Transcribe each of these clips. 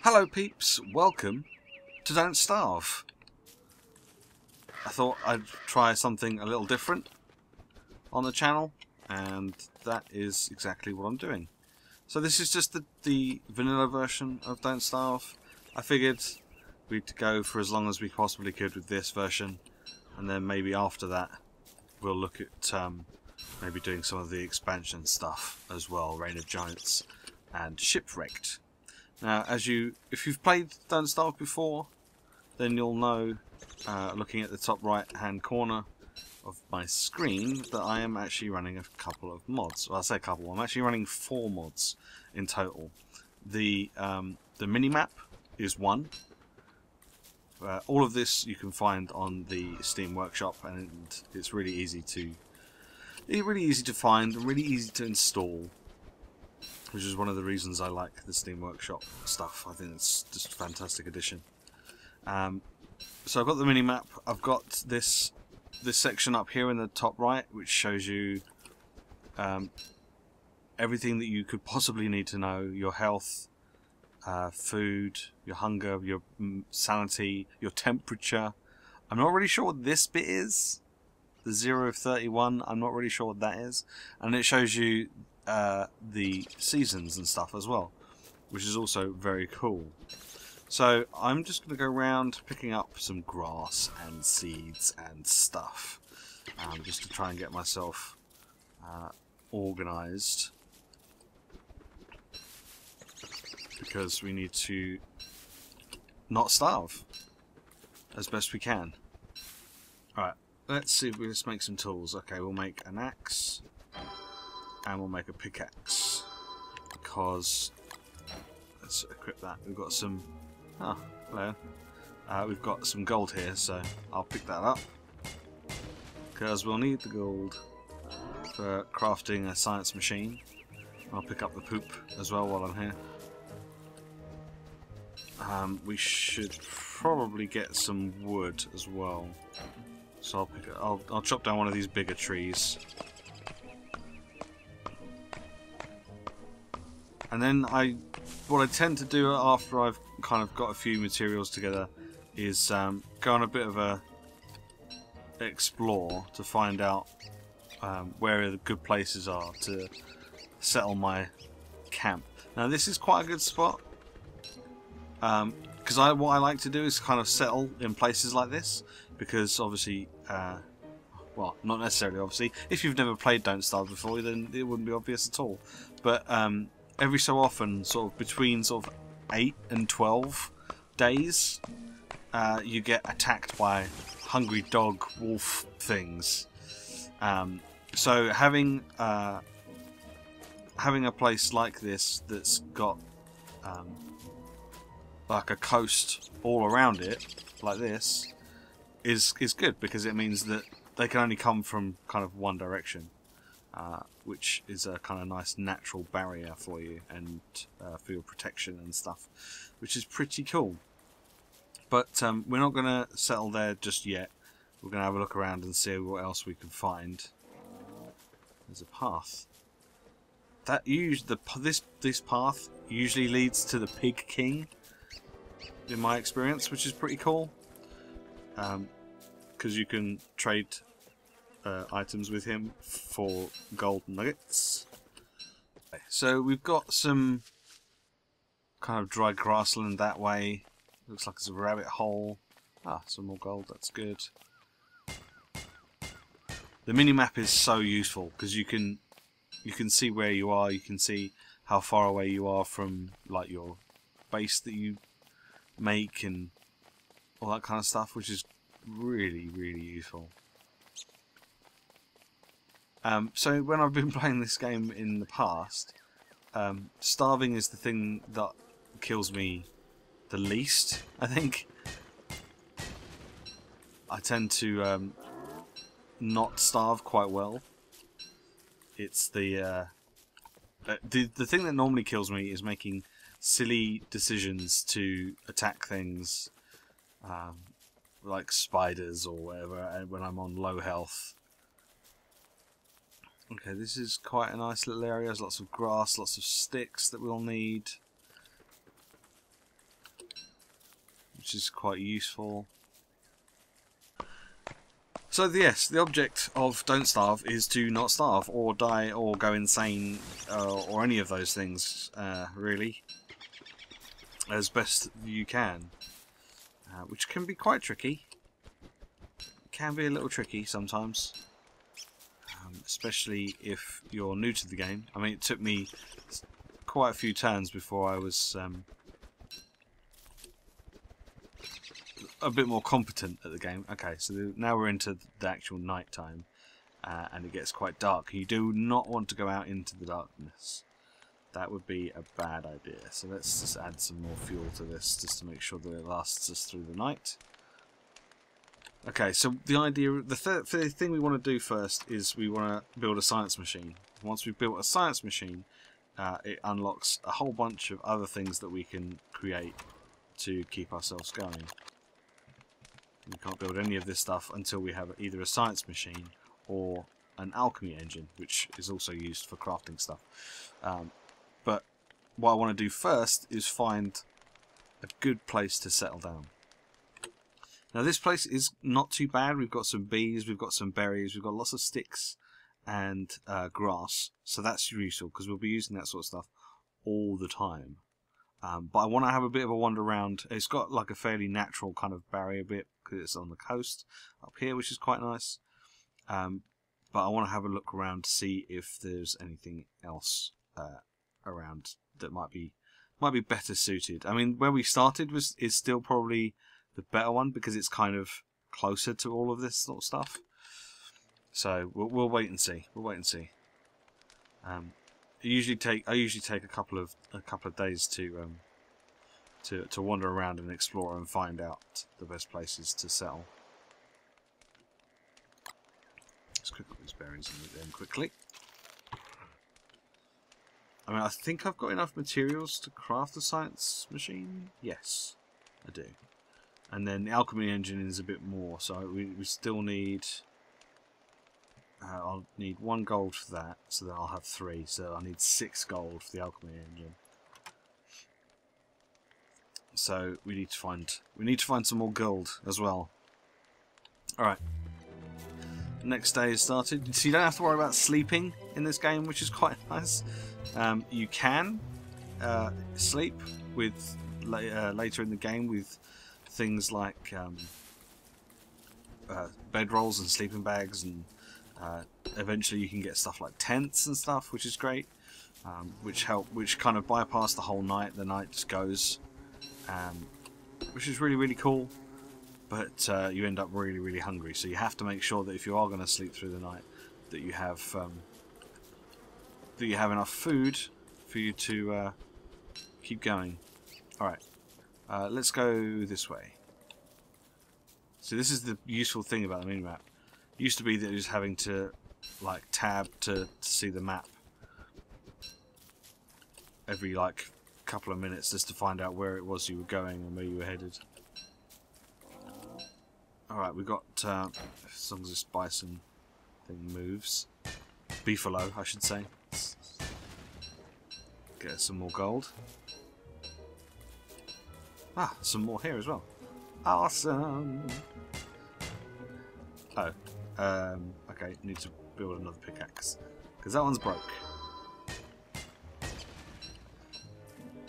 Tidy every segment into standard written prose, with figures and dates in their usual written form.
Hello peeps, welcome to Don't Starve. I thought I'd try something a little different on the channel, and that is exactly what I'm doing. So this is just the vanilla version of Don't Starve. I figured we'd go for as long as we possibly could with this version, and then maybe after that we'll look at maybe doing some of the expansion stuff as well, Reign of Giants and Shipwrecked. Now, if you've played Don't Starve before, then you'll know, looking at the top right hand corner of my screen, that I am actually running a couple of mods. Well, I say a couple, I'm actually running 4 mods in total. The minimap is one. All of this you can find on the Steam Workshop, and it's really easy to find and really easy to install, which is one of the reasons I like the Steam Workshop stuff. I think it's just a fantastic addition. So I've got the minimap. I've got this section up here in the top right, which shows you everything that you could possibly need to know: your health, food, your hunger, your sanity, your temperature. I'm not really sure what this bit is. The 0 of 31. I'm not really sure what that is, and it shows you the seasons and stuff as well, which is also very cool. So I'm just going to go around picking up some grass and seeds and stuff, just to try and get myself organised, because we need to not starve as best we can. Alright, let's see if we just make some tools. Okay, we'll make an axe. And we'll make a pickaxe, because let's equip that. We've got some. Oh, hello. We've got some gold here, so I'll pick that up, because we'll need the gold for crafting a science machine. I'll pick up the poop as well while I'm here. We should probably get some wood as well, so I'll chop down one of these bigger trees. And then what I tend to do after I've kind of got a few materials together is go on a bit of a explore to find out where the good places are to settle my camp. Now this is quite a good spot, because what I like to do is kind of settle in places like this, because obviously, well, not necessarily obviously, if you've never played Don't Starve before, then it wouldn't be obvious at all, but every so often, sort of between sort of 8 and 12 days, you get attacked by hungry dog, wolf things. So having a place like this that's got like a coast all around it, like this, is good, because it means that they can only come from kind of one direction. Which is a kind of nice natural barrier for you, and for your protection and stuff, which is pretty cool. But we're not going to settle there just yet. We're going to have a look around and see what else we can find. There's a path. This path usually leads to the Pig King, in my experience, which is pretty cool. Because you can trade items with him for gold nuggets. So we've got some kind of dry grassland that way. Looks like it's a rabbit hole. Ah, some more gold, that's good. The minimap is so useful, because you can see where you are, you can see how far away you are from like your base that you make and all that kind of stuff, which is really, really useful. So when I've been playing this game in the past, starving is the thing that kills me the least, I think. I tend to not starve quite well. It's the thing that normally kills me is making silly decisions to attack things, like spiders or whatever, when I'm on low health. Okay, this is quite a nice little area. There's lots of grass, lots of sticks that we'll need. which is quite useful. So yes, the object of Don't Starve is to not starve or die or go insane or any of those things, really, as best you can, which can be quite tricky. It can be a little tricky sometimes, especially if you're new to the game. I mean, it took me quite a few turns before I was a bit more competent at the game. Okay, so now we're into the actual night time, and it gets quite dark. You do not want to go out into the darkness. That would be a bad idea. So let's just add some more fuel to this, just to make sure that it lasts us through the night. Okay, so the thing we want to do first is we want to build a science machine. Once we've built a science machine, it unlocks a whole bunch of other things that we can create to keep ourselves going. We can't build any of this stuff until we have either a science machine or an alchemy engine, which is also used for crafting stuff. But what I want to do first is find a good place to settle down. Now this place is not too bad. We've got some bees, we've got some berries, we've got lots of sticks and grass, so that's useful because we'll be using that sort of stuff all the time. But I want to have a bit of a wander around. It's got like a fairly natural kind of barrier bit because it's on the coast up here, which is quite nice. But I want to have a look around to see if there's anything else around that might be better suited. I mean, where we started is still probably the better one because it's kind of closer to all of this sort of stuff. So we'll wait and see. We'll wait and see. I usually take a couple of days to wander around and explore and find out the best places to settle. Let's cook up these berries and eat them quickly. I mean, I think I've got enough materials to craft the science machine. Yes, I do. And then the alchemy engine is a bit more, so we still need. I'll need 1 gold for that, so then I'll have 3. So I need 6 gold for the alchemy engine. So we need to find some more gold as well. All right. Next day is started. So you don't have to worry about sleeping in this game, which is quite nice. You can sleep with later in the game with things like bedrolls and sleeping bags, and eventually you can get stuff like tents and stuff, which is great, which kind of bypass the whole night. The night just goes, which is really cool. But you end up really hungry, so you have to make sure that if you are going to sleep through the night, that you have enough food for you to keep going. All right, let's go this way. So this is the useful thing about the minimap. It used to be that it was having to like tab to see the map every like couple of minutes just to find out where it was you were going and where you were headed. Alright, we've got, as long as this bison thing moves, beefalo I should say, get us some more gold. Ah, some more here as well. Awesome! Oh, okay, need to build another pickaxe, because that one's broke.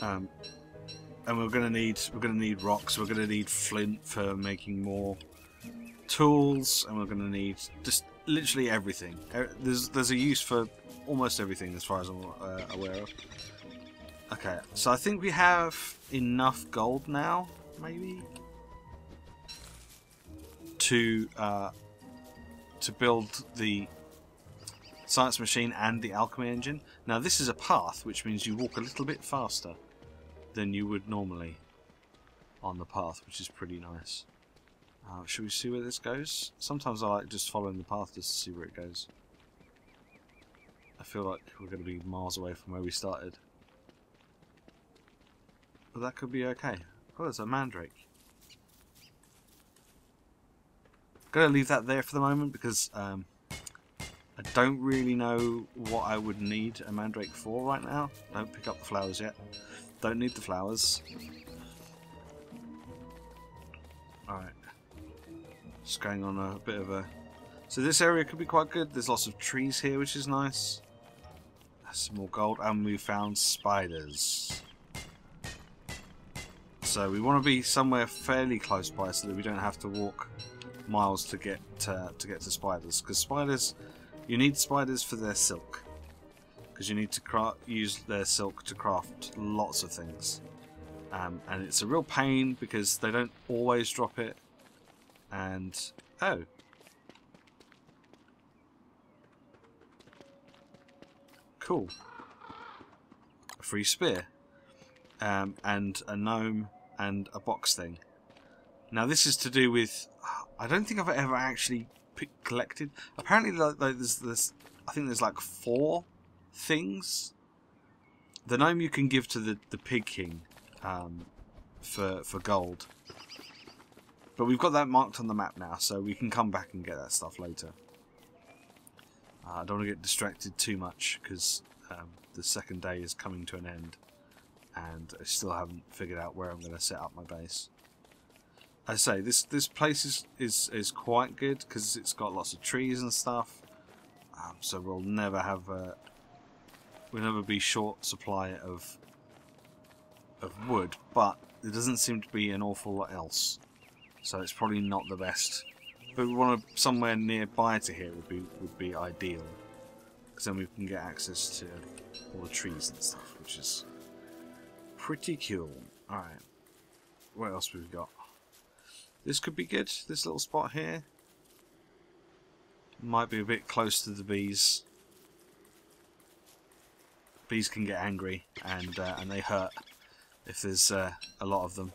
And we're gonna need rocks, we're gonna need flint for making more tools, and we're going to need just literally everything. There's a use for almost everything as far as I'm aware of. Okay, so I think we have enough gold now, maybe, to build the science machine and the alchemy engine. Now this is a path, which means you walk a little bit faster than you would normally on the path, which is pretty nice. Should we see where this goes? Sometimes I like just following the path just to see where it goes. I feel like we're going to be miles away from where we started. But that could be okay. Oh, there's a mandrake. I'm going to leave that there for the moment because I don't really know what I would need a mandrake for right now. Don't pick up the flowers yet. Don't need the flowers. Alright. Just going on a bit of a... So this area could be quite good. There's lots of trees here, which is nice. Some more gold. And we found spiders. So we want to be somewhere fairly close by so that we don't have to walk miles to get to spiders. Because spiders... You need spiders for their silk. Because you need to use their silk to craft lots of things. And it's a real pain because they don't always drop it. And... Oh. Cool. A free spear. And a gnome and a box thing. Now this is to do with... I don't think I've ever actually collected... Apparently there's I think there's like 4 things. The gnome you can give to the Pig King for gold. But we've got that marked on the map now, so we can come back and get that stuff later. I don't want to get distracted too much because the second day is coming to an end and I still haven't figured out where I'm going to set up my base. As I say, this place is quite good because it's got lots of trees and stuff, so we'll never have we'll never be short supply of wood, but there doesn't seem to be an awful lot else, so it's probably not the best. But we want somewhere nearby to here would be ideal, because then we can get access to all the trees and stuff, which is pretty cool. All right, what else we've got? This could be good. This little spot here might be a bit close to the bees. Bees can get angry and they hurt if there's a lot of them.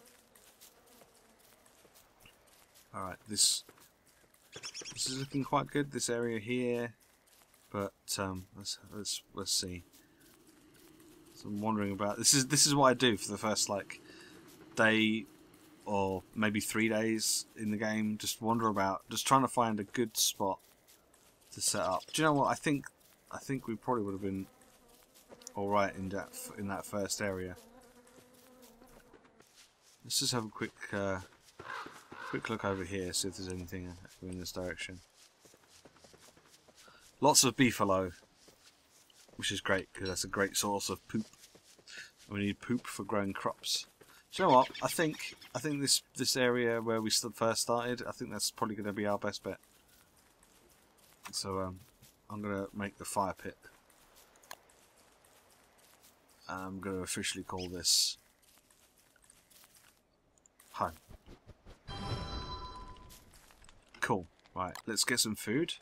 All right, this is looking quite good. This area here, but let's see. So I'm wondering about this is what I do for the first like day or maybe 3 days in the game. Just wander about, just trying to find a good spot to set up. Do you know what? I think we probably would have been all right in that first area. Let's just have a quick look over here, see if there's anything in this direction. Lots of beefalo, which is great because that's a great source of poop. We need poop for growing crops. Do you know what? I think this area where we first started, I think that's probably going to be our best bet. So I'm going to make the fire pit. I'm going to officially call this home. Cool. Right, let's get some food.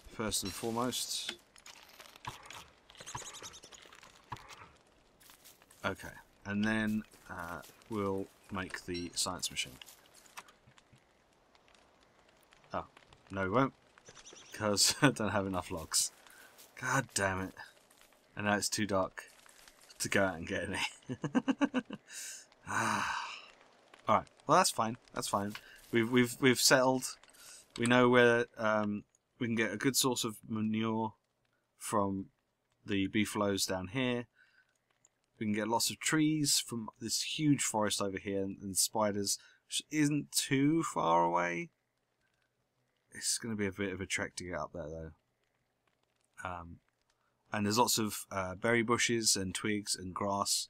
First and foremost. Okay, and then we'll make the science machine. Oh, no we won't, because I don't have enough logs. God damn it. And now it's too dark to go out and get any. Alright, well that's fine, that's fine. We've settled. We know where we can get a good source of manure from the beefaloes down here. We can get lots of trees from this huge forest over here, and spiders, which isn't too far away. It's going to be a bit of a trek to get up there, though. And there's lots of berry bushes and twigs and grass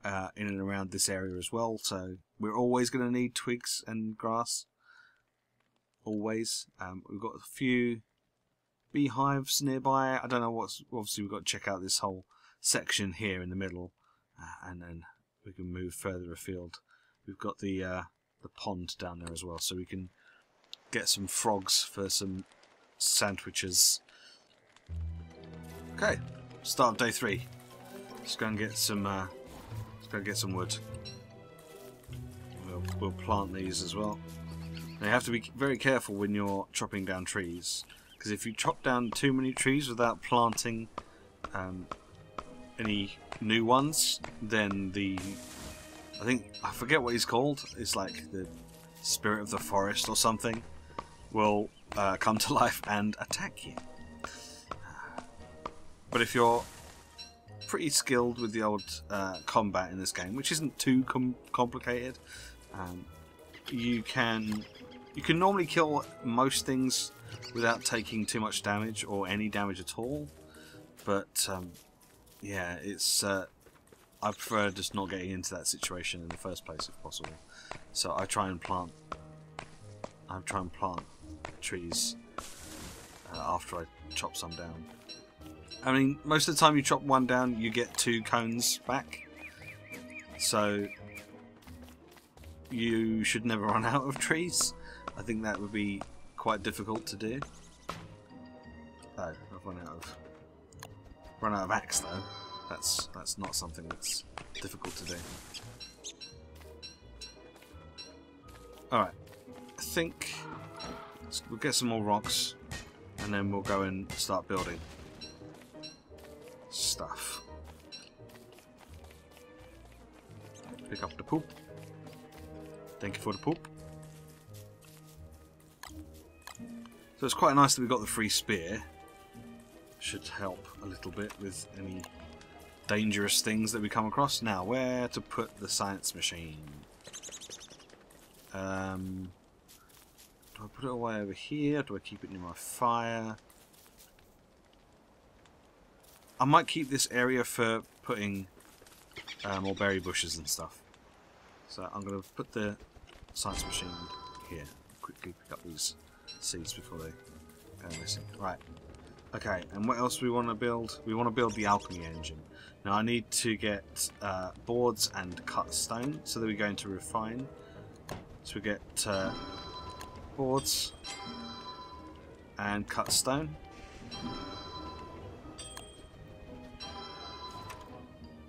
in and around this area as well. So we're always going to need twigs and grass. Always. We've got a few beehives nearby. I don't know what's... Obviously, we've got to check out this whole section here in the middle. And then we can move further afield. We've got the pond down there as well, so we can get some frogs for some sandwiches. Okay, start of day 3. Let's go and get some. Let's go get some wood. We'll plant these as well. Now you have to be very careful when you're chopping down trees, because if you chop down too many trees without planting any new ones, then I forget what he's called. It's like the spirit of the forest or something will come to life and attack you. But if you're pretty skilled with the old combat in this game, which isn't too complicated. You can normally kill most things without taking too much damage or any damage at all. But yeah, it's I prefer just not getting into that situation in the first place if possible. So I try and plant trees after I chop some down. I mean, most of the time you chop one down, you get 2 cones back. So you should never run out of trees. I think that would be quite difficult to do. Oh, I've run out of axe though. That's not something that's difficult to do. Alright, I think we'll get some more rocks and then we'll go and start building stuff. Pick up the poop. Thank you for the poop. So it's quite nice that we got the free spear. Should help a little bit with any dangerous things that we come across. Now, where to put the science machine? Do I put it away over here? Do I keep it near my fire? I might keep this area for putting more berry bushes and stuff. So I'm going to put the science machine here. Quickly pick up these seeds before they go missing. Right. Okay, and what else do we want to build? We want to build the alchemy engine. Now I need to get boards and cut stone, so that we go into refine. So we get boards and cut stone.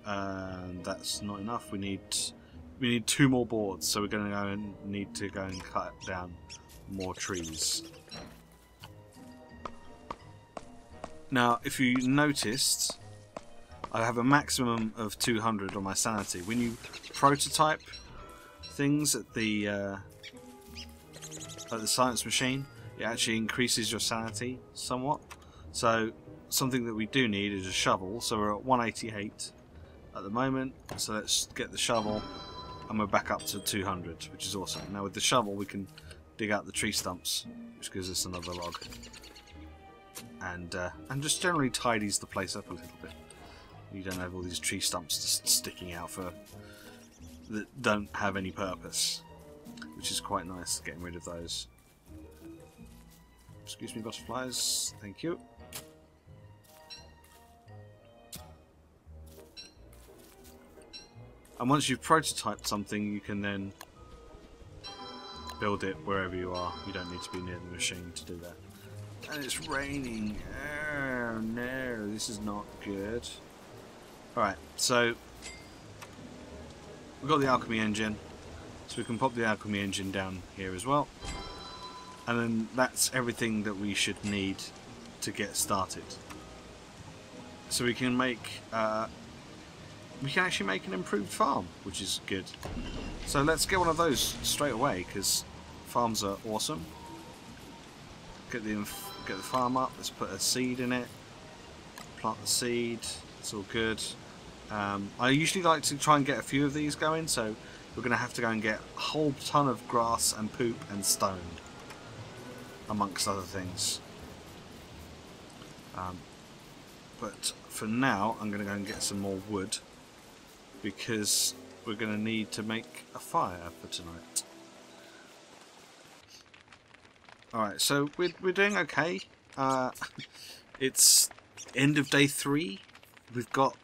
And that's not enough. We need 2 more boards, so we're going to need to go and cut down more trees. Now, if you noticed, I have a maximum of 200 on my sanity. When you prototype things at the science machine, it actually increases your sanity somewhat. So something that we do need is a shovel. So we're at 188 at the moment. So let's get the shovel, and we're back up to 200, which is awesome. Now with the shovel, we can dig out the tree stumps, which gives us another log. And just generally tidies the place up a little bit. You don't have all these tree stumps just sticking out that don't have any purpose, which is quite nice, getting rid of those. Excuse me, butterflies. Thank you. And once you've prototyped something, you can then build it wherever you are. You don't need to be near the machine to do that. And it's raining. Oh no, this is not good. Alright, so we've got the alchemy engine, so we can pop the alchemy engine down here as well. And then that's everything that we should need to get started. So we can make actually make an improved farm, which is good. So let's get one of those straight away, because farms are awesome. Get the farm up. Let's put a seed in it. Plant the seed. It's all good. I usually like to try and get a few of these going, so we're going to have to go and get a whole ton of grass and poop and stone, amongst other things. But for now, I'm going to go and get some more wood, because we're going to need to make a fire for tonight. Alright, so we're doing okay. It's end of day 3. We've got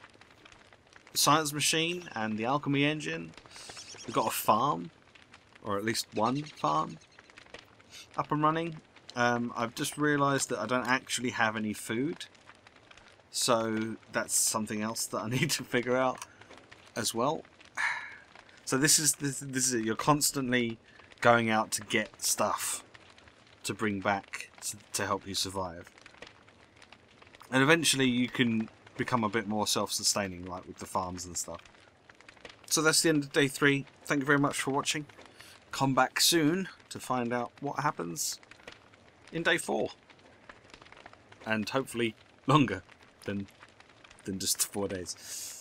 the science machine and the alchemy engine. We've got a farm, or at least one farm, up and running. I've just realised that I don't actually have any food, so that's something else that I need to figure out as well. So this is it. You're constantly going out to get stuff to bring back to help you survive, and eventually you can become a bit more self-sustaining, like with the farms and stuff. So that's the end of day 3. Thank you very much for watching. Come back soon to find out what happens in day 4, and hopefully longer than than just 4 days.